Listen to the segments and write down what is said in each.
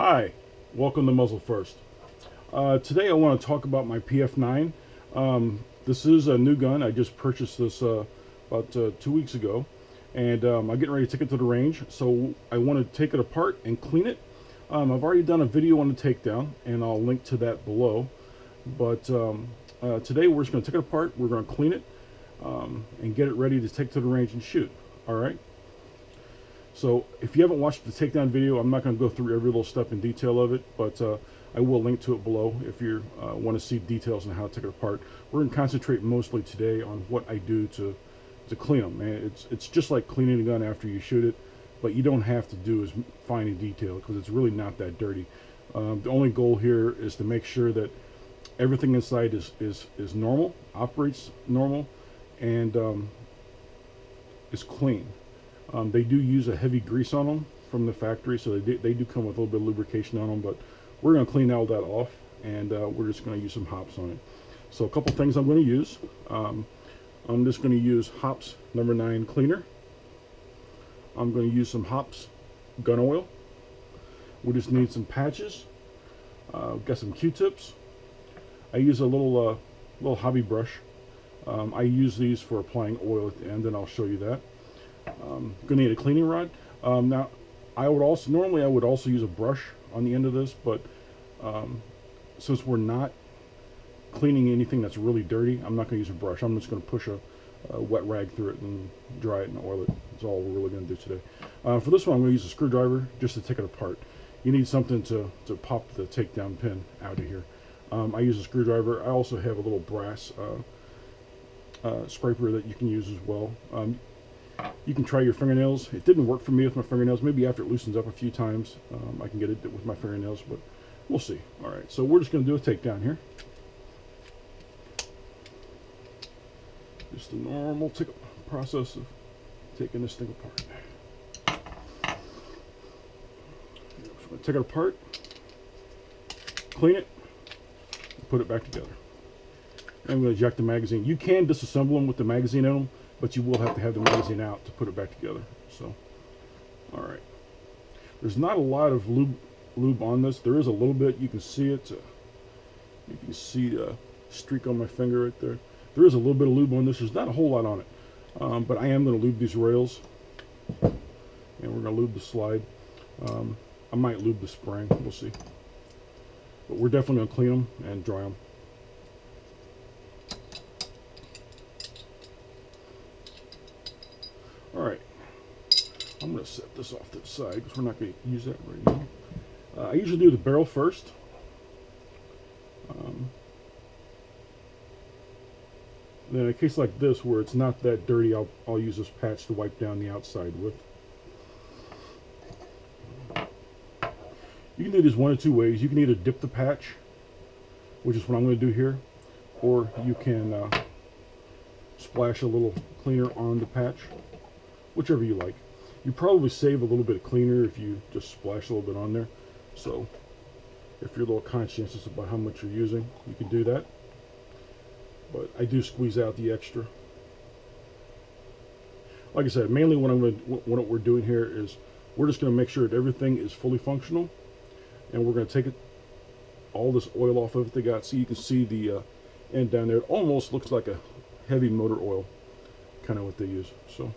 Hi, welcome to Muzzle First. Today I want to talk about my PF-9. This is a new gun. I just purchased this about 2 weeks ago, and I'm getting ready to take it to the range. So I want to take it apart and clean it. I've already done a video on the takedown, and I'll link to that below. But today we're just going to take it apart. We're going to clean it and get it ready to take to the range and shoot. All right. So if you haven't watched the takedown video, I'm not going to go through every little step in detail of it, but I will link to it below if you want to see details on how to take it apart. We're going to concentrate mostly today on what I do to clean them. Man, it's just like cleaning a gun after you shoot it, but you don't have to do as fine in detail because it's really not that dirty. The only goal here is to make sure that everything inside is normal, operates normal, and is clean. They do use a heavy grease on them from the factory, so they do come with a little bit of lubrication on them, but we're going to clean all that off, and we're just going to use some hops on it. So a couple things I'm going to use. I'm just going to use Hops number 9 cleaner. I'm going to use some Hops gun oil. We just need some patches. Got some Q-tips. I use a little hobby brush. I use these for applying oil at the end, and I'll show you that. Gonna need a cleaning rod. Now, I would also use a brush on the end of this, but since we're not cleaning anything that's really dirty, I'm not gonna use a brush. I'm just gonna push a wet rag through it and dry it and oil it. That's all we're really gonna do today. For this one, I'm gonna use a screwdriver just to take it apart. You need something to pop the takedown pin out of here. I use a screwdriver. I also have a little brass scraper that you can use as well. You can try your fingernails. It didn't work for me with my fingernails. Maybe after it loosens up a few times, I can get it with my fingernails, but we'll see. All right, so we're just going to do a takedown here. Just a normal process of taking this thing apart. So I'm going to take it apart, clean it, and put it back together. I'm going to eject the magazine. You can disassemble them with the magazine in them, but you will have to have the magazine out to put it back together. So, all right. There's not a lot of lube on this. There is a little bit. You can see it. You can see a streak on my finger right there. There is a little bit of lube on this. There's not a whole lot on it. But I am going to lube these rails. And we're going to lube the slide. I might lube the spring. We'll see. But we're definitely going to clean them and dry them. Alright, I'm going to set this off to the side because we're not going to use that right now. I usually do the barrel first. Then in a case like this where it's not that dirty, I'll use this patch to wipe down the outside with. You can do this one of two ways. You can either dip the patch, which is what I'm going to do here, or you can splash a little cleaner on the patch. Whichever you like. You probably save a little bit of cleaner if you just splash a little bit on there. So if you're a little conscientious about how much you're using, you can do that. But I do squeeze out the extra. Like I said, mainly what we're doing here is we're just going to make sure that everything is fully functional, and we're going to take all this oil off of it they got. So you can see the end down there. It almost looks like a heavy motor oil, kind of what they use. So.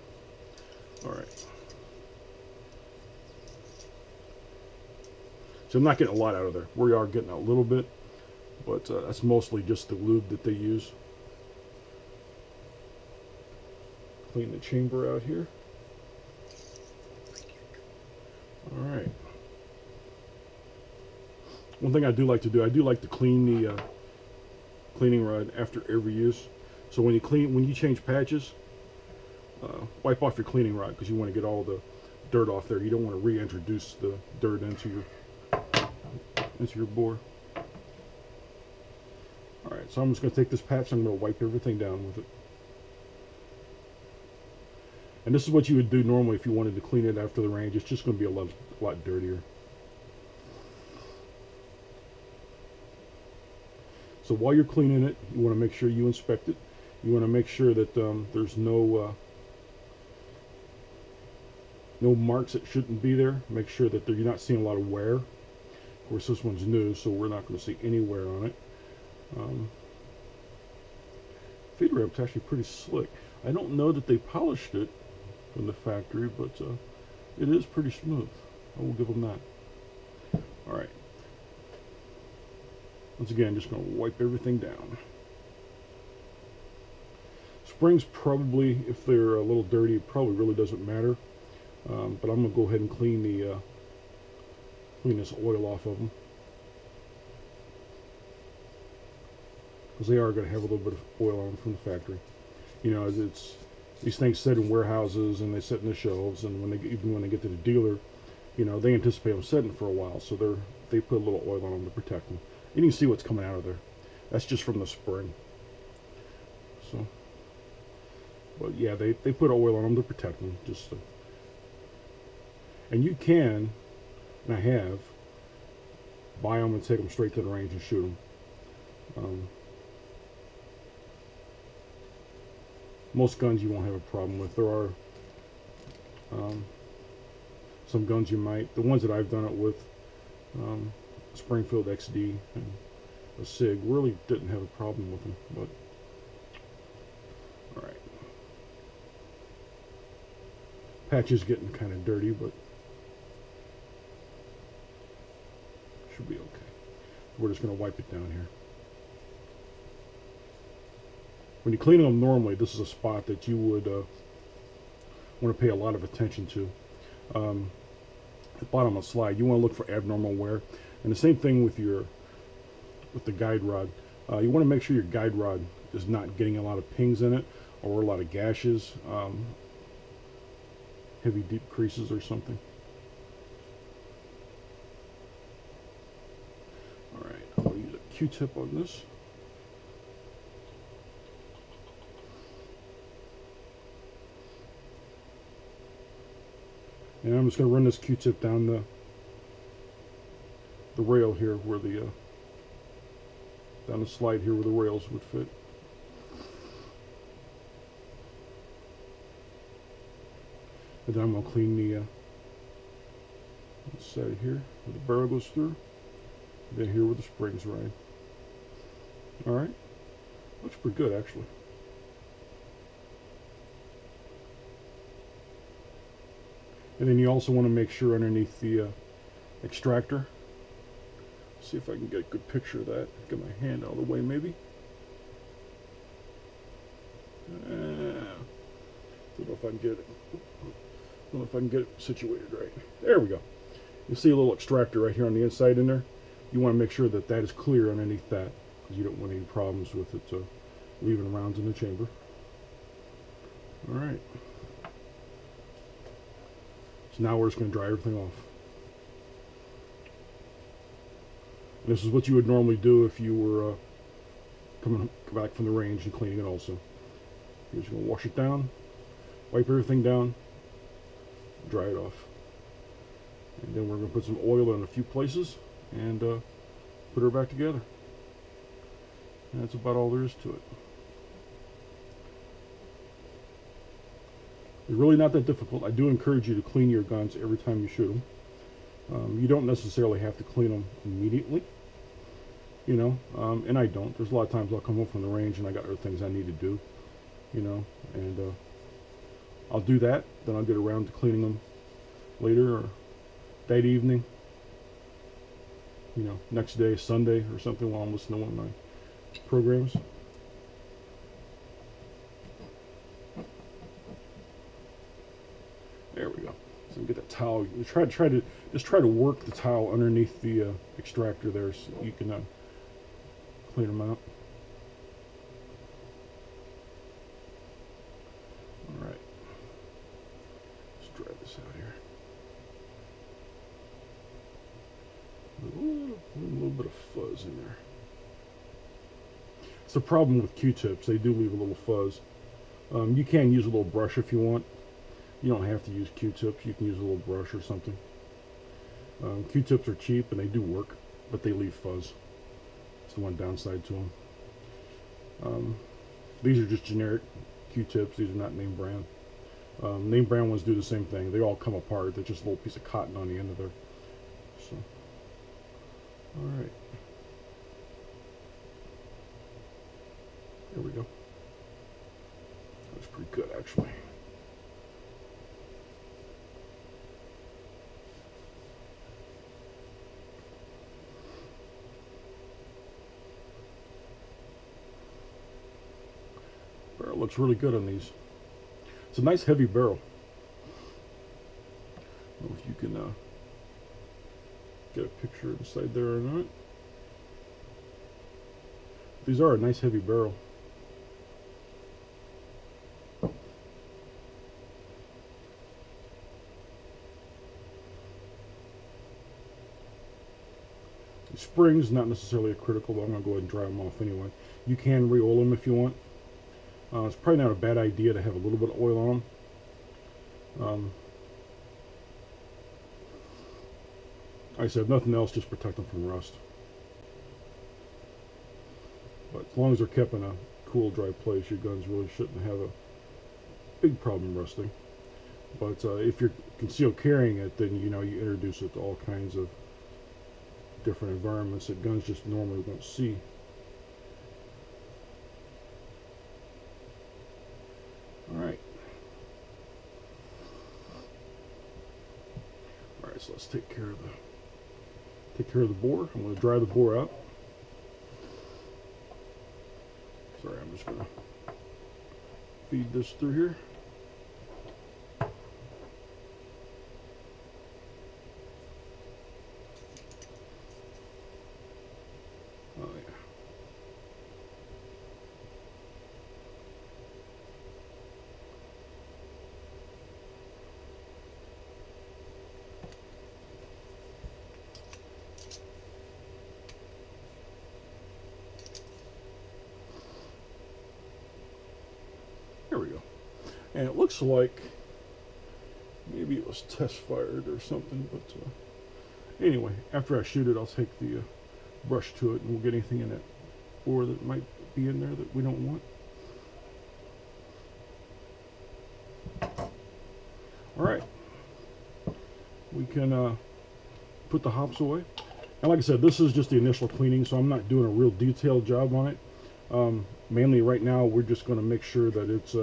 Alright. So I'm not getting a lot out of there. We are getting a little bit, but that's mostly just the lube that they use. Clean the chamber out here. Alright. One thing I do like to do, I do like to clean the cleaning rod after every use. So when you change patches, wipe off your cleaning rod because you want to get all the dirt off there. You don't want to reintroduce the dirt into your bore. Alright, so I'm just going to take this patch and I'm going to wipe everything down with it. And this is what you would do normally if you wanted to clean it after the range. It's just going to be a lot dirtier. So while you're cleaning it, you want to make sure you inspect it. You want to make sure that there's no marks that shouldn't be there. Make sure that you're not seeing a lot of wear. Of course, this one's new, so we're not going to see any wear on it. Feeder wrap's actually pretty slick. I don't know that they polished it from the factory, but it is pretty smooth. I will give them that. Alright. Once again, just going to wipe everything down. Springs probably, if they're a little dirty, it probably really doesn't matter. But I'm going to go ahead and clean this oil off of them. Because they are going to have a little bit of oil on them from the factory. You know, these things sit in warehouses and they sit in the shelves, and even when they get to the dealer, you know, they anticipate them sitting for a while, so they put a little oil on them to protect them. You can see what's coming out of there. That's just from the spring. So, but yeah, they put oil on them to protect them. And you can, and I have, buy them and take them straight to the range and shoot them. Most guns you won't have a problem with. There are some guns you might. The ones that I've done it with, Springfield XD and a SIG, really didn't have a problem with them. But all right, patch is getting kind of dirty, but should be okay. We're just going to wipe it down here. When you clean them normally, this is a spot that you would want to pay a lot of attention to. At the bottom of the slide, you want to look for abnormal wear. And the same thing with the guide rod. You want to make sure your guide rod is not getting a lot of pings in it or a lot of gashes, heavy deep creases or something. All right, I'm going to use a Q-tip on this. And I'm just going to run this Q-tip down the rail here where down the slide here where the rails would fit. And then I'm going to clean the side here where the barrel goes through. And then here where the springs ride. Alright. Looks pretty good actually. And then you also want to make sure underneath the extractor. See if I can get a good picture of that. Get my hand out of the way, maybe. Don't know if I can get it. Don't know if I can get it situated right. There we go. You see a little extractor right here on the inside in there. You want to make sure that that is clear underneath that, because you don't want any problems with it leaving rounds in the chamber. All right. So now we're just going to dry everything off. And this is what you would normally do if you were coming back from the range and cleaning it also. You're just going to wash it down, wipe everything down, dry it off. And then we're going to put some oil in a few places and put her back together. And that's about all there is to it. It's really not that difficult. I do encourage you to clean your guns every time you shoot them. You don't necessarily have to clean them immediately, you know, and I don't. There's a lot of times I'll come home from the range and I got other things I need to do, you know, and I'll do that. Then I'll get around to cleaning them later or that evening, you know, next day, Sunday or something, while I'm listening to one of my programs. There we go. So get that towel. You try to work the towel underneath the extractor there, so you can clean them out. All right. Let's dry this out here. A little bit of fuzz in there. It's the problem with Q-tips. They do leave a little fuzz. You can use a little brush if you want. You don't have to use Q-tips. You can use a little brush or something. Q-tips are cheap and they do work, but they leave fuzz. It's the one downside to them. These are just generic Q-tips. These are not name brand. Name brand ones do the same thing. They all come apart. They're just a little piece of cotton on the end of there. So, Alright. There we go. That was pretty good, actually. Barrel looks really good on these. It's a nice heavy barrel. I don't know if you can get a picture inside there or not. These are a nice heavy barrel. The springs, not necessarily a critical, but I'm going to go ahead and dry them off anyway. You can re-oil them if you want. It's probably not a bad idea to have a little bit of oil on them. Like I said, if nothing else, just protect them from rust. But as long as they're kept in a cool, dry place, your guns really shouldn't have a big problem rusting. But if you're concealed carrying it, then you introduce it to all kinds of different environments that guns just normally won't see. Alright. Alright, so let's take care of the bore. I'm going to dry the bore out. Sorry, I'm just going to feed this through here. Oh yeah. There we go. And it looks like maybe it was test fired or something, but anyway, after I shoot it, I'll take the brush to it and we'll get anything in it or that might be in there that we don't want. Alright, we can put the hops away. And like I said, this is just the initial cleaning, so I'm not doing a real detailed job on it. Mainly right now, we're just going to make sure that it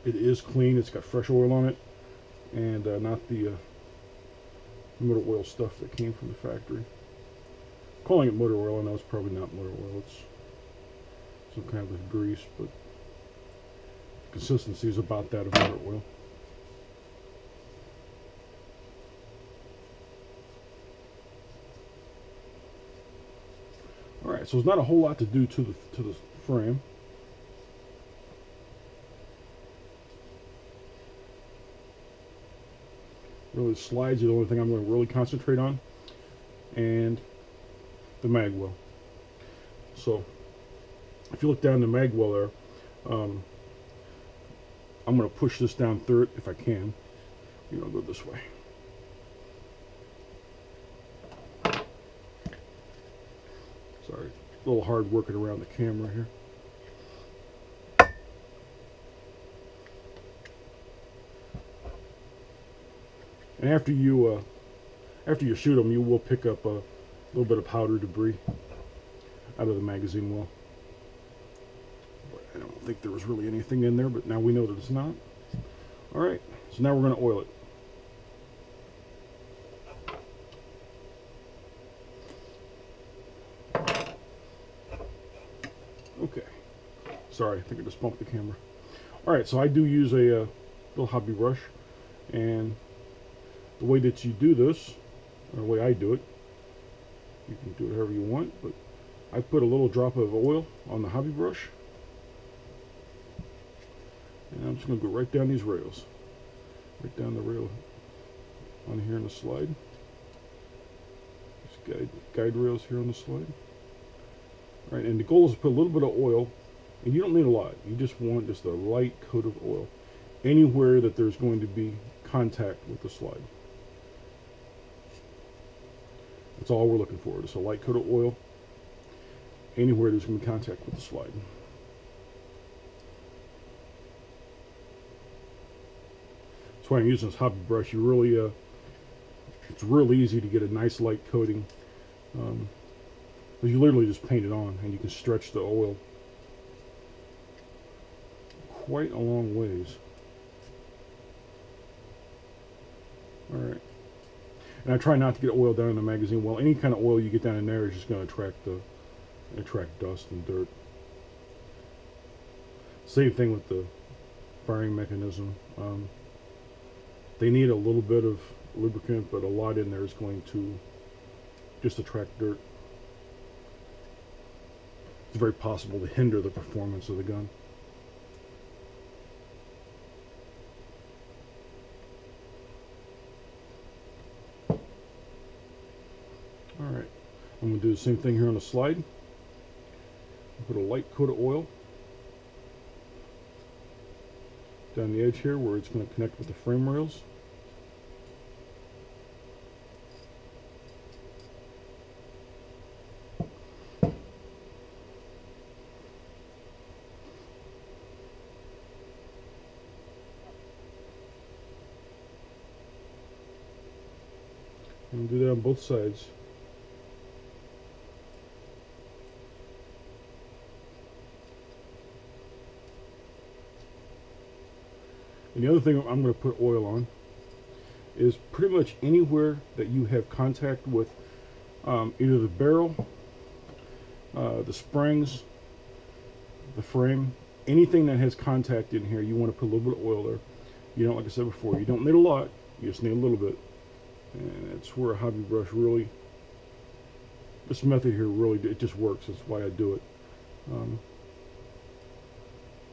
is clean. It's got fresh oil on it, and not the motor oil stuff that came from the factory. Calling it motor oil, I know it's probably not motor oil. It's some kind of a grease, but the consistency is about that of motor oil. Alright, so there's not a whole lot to do to the frame. Really, the slides are the only thing I'm going to really concentrate on, and the mag well. So, if you look down the mag well there, I'm going to push this down through it if I can. I'll go this way. Sorry, a little hard working around the camera here. And after you shoot them, you will pick up a little bit of powder debris out of the magazine well. But I don't think there was really anything in there, but now we know that it's not. Alright, so now we're going to oil it. Okay. Sorry, I think I just bumped the camera. Alright, so I do use a little hobby brush, and the way that you do this, or the way I do it, you can do it however you want, but I put a little drop of oil on the hobby brush, and I'm just going to go right down these rails, right down the rail on here on the slide. These guide rails here on the slide. Right, and the goal is to put a little bit of oil, and you don't need a lot. You just want just a light coat of oil anywhere that there's going to be contact with the slide. That's all we're looking for, just a light coat of oil anywhere there's going to be contact with the slide. That's why I'm using this hobby brush. You really It's real easy to get a nice light coating. But you literally just paint it on, and you can stretch the oil quite a long ways. Alright. And I try not to get oil down in the magazine. Well, any kind of oil you get down in there is just going to attract dust and dirt. Same thing with the firing mechanism. They need a little bit of lubricant, but a lot in there is going to just attract dirt. It's very possible to hinder the performance of the gun. Alright, I'm going to do the same thing here on the slide. Put a light coat of oil down the edge here where it's going to connect with the frame rails. And do that on both sides. And the other thing I'm going to put oil on is pretty much anywhere that you have contact with either the barrel, the springs, the frame, anything that has contact in here, you want to put a little bit of oil there. You don't, like I said before, you don't need a lot, you just need a little bit. And that's where a hobby brush really, this method here really, it just works. That's why I do it.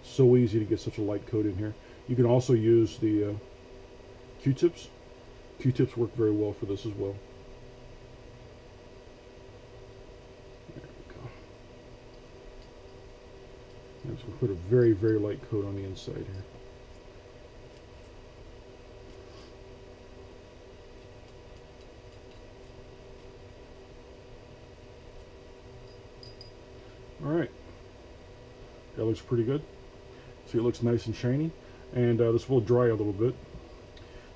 So easy to get such a light coat in here. You can also use the Q-tips. Q-tips work very well for this as well. There we go. I'm just going to put a very, very light coat on the inside here. Alright, that looks pretty good. See, it looks nice and shiny, and this will dry a little bit.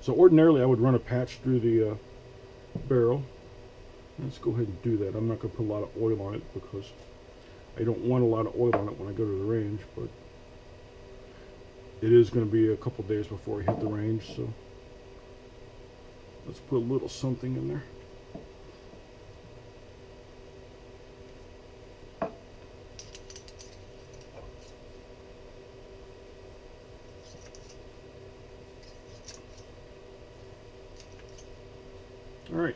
So ordinarily I would run a patch through the barrel. Let's go ahead and do that. I'm not going to put a lot of oil on it because I don't want a lot of oil on it when I go to the range, but it is going to be a couple days before I hit the range, so let's put a little something in there. Alright,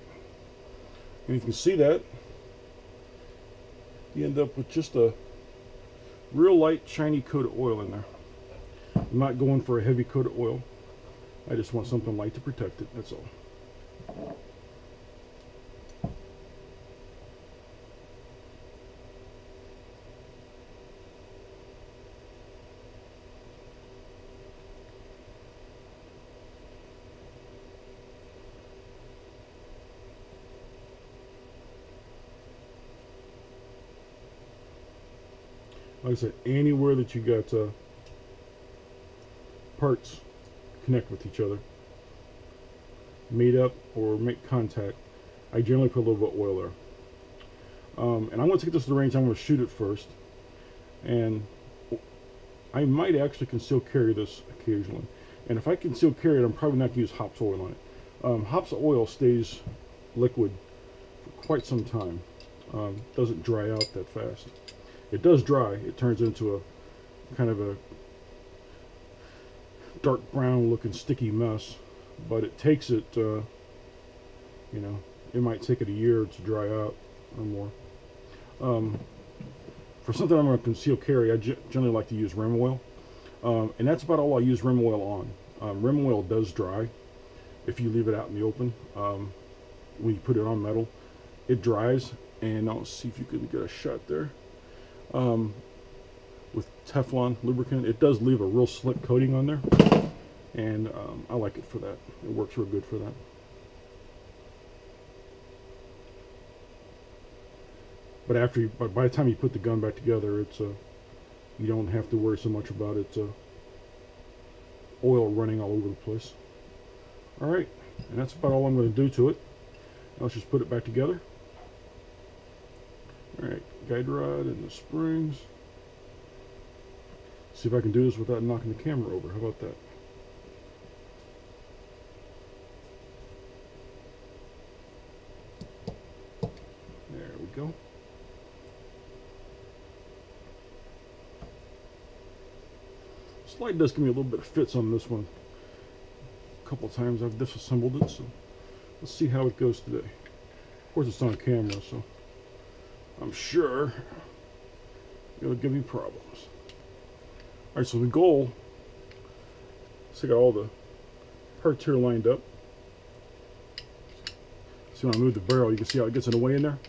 and you can see that you end up with just a real light shiny coat of oil in there. I'm not going for a heavy coat of oil. I just want something light to protect it, that's all. Like I said, anywhere that you got parts connect with each other, meet up or make contact, I generally put a little bit of oil there. And I'm going to take this to the range. I'm going to shoot it first, and I might actually conceal carry this occasionally. And if I conceal carry it, I'm probably not going to use hops oil on it. Hops oil stays liquid for quite some time. Doesn't dry out that fast. It does dry. It turns into a kind of a dark brown looking sticky mess, but it takes it, you know, it might take it a year to dry out or more. For something I'm going to conceal carry, I generally like to use rim oil, and that's about all I use rim oil on. Rim oil does dry if you leave it out in the open. When you put it on metal, it dries, and I'll see if you can get a shot there. With Teflon lubricant, it does leave a real slick coating on there, and I like it for that. It works real good for that. But by the time you put the gun back together, it's you don't have to worry so much about it oil running all over the place. All right, and that's about all I'm going to do to it. let's just put it back together. Alright, guide rod and the springs. See if I can do this without knocking the camera over. How about that? There we go. Slide does give me a little bit of fits on this one. A couple of times I've disassembled it, so let's see how it goes today. Of course it's on camera, so I'm sure it'll give me problems. Alright, so the goal is to get all the parts here lined up. See, when I move the barrel, you can see how it gets in the way in there.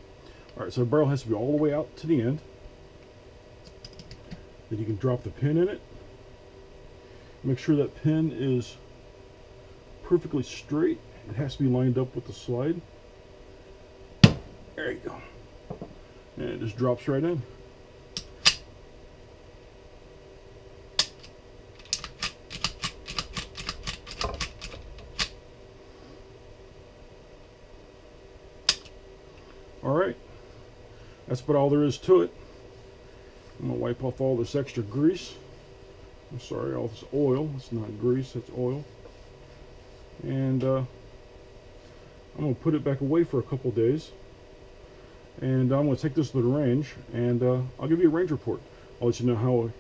Alright, so the barrel has to be all the way out to the end. Then you can drop the pin in it. Make sure that pin is perfectly straight. It has to be lined up with the slide. There you go. And it just drops right in. Alright. That's about all there is to it. I'm going to wipe off all this extra grease. I'm sorry, all this oil. It's not grease, it's oil. And I'm going to put it back away for a couple days. And I'm going to take this to the range, and I'll give you a range report. I'll let you know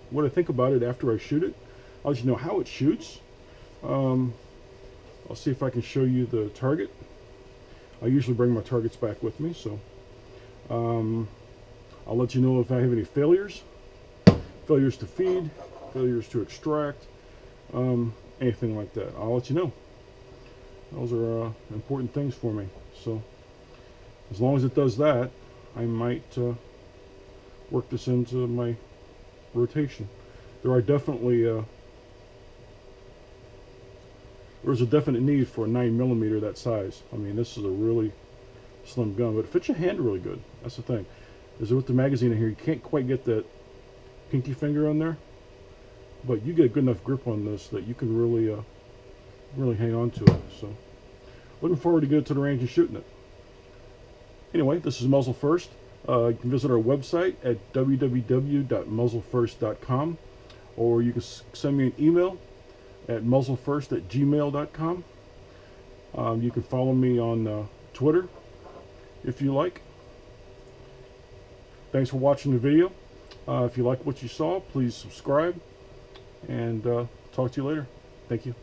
what I think about it after I shoot it. I'll let you know how it shoots. I'll see if I can show you the target. I usually bring my targets back with me, so I'll let you know if I have any failures to feed, failures to extract, anything like that. I'll let you know. Those are important things for me. So as long as it does that, I might work this into my rotation. There are definitely there's a definite need for a 9mm that size. I mean, this is a really slim gun, but it fits your hand really good. That's the thing. Is with the magazine in here, you can't quite get that pinky finger on there, but you get a good enough grip on this that you can really really hang on to it. So looking forward to getting to the range and shooting it. Anyway, this is Muzzle First. You can visit our website at www.muzzlefirst.com, or you can send me an email at muzzlefirst@gmail.com. You can follow me on Twitter if you like. Thanks for watching the video. If you like what you saw, please subscribe, and talk to you later. Thank you.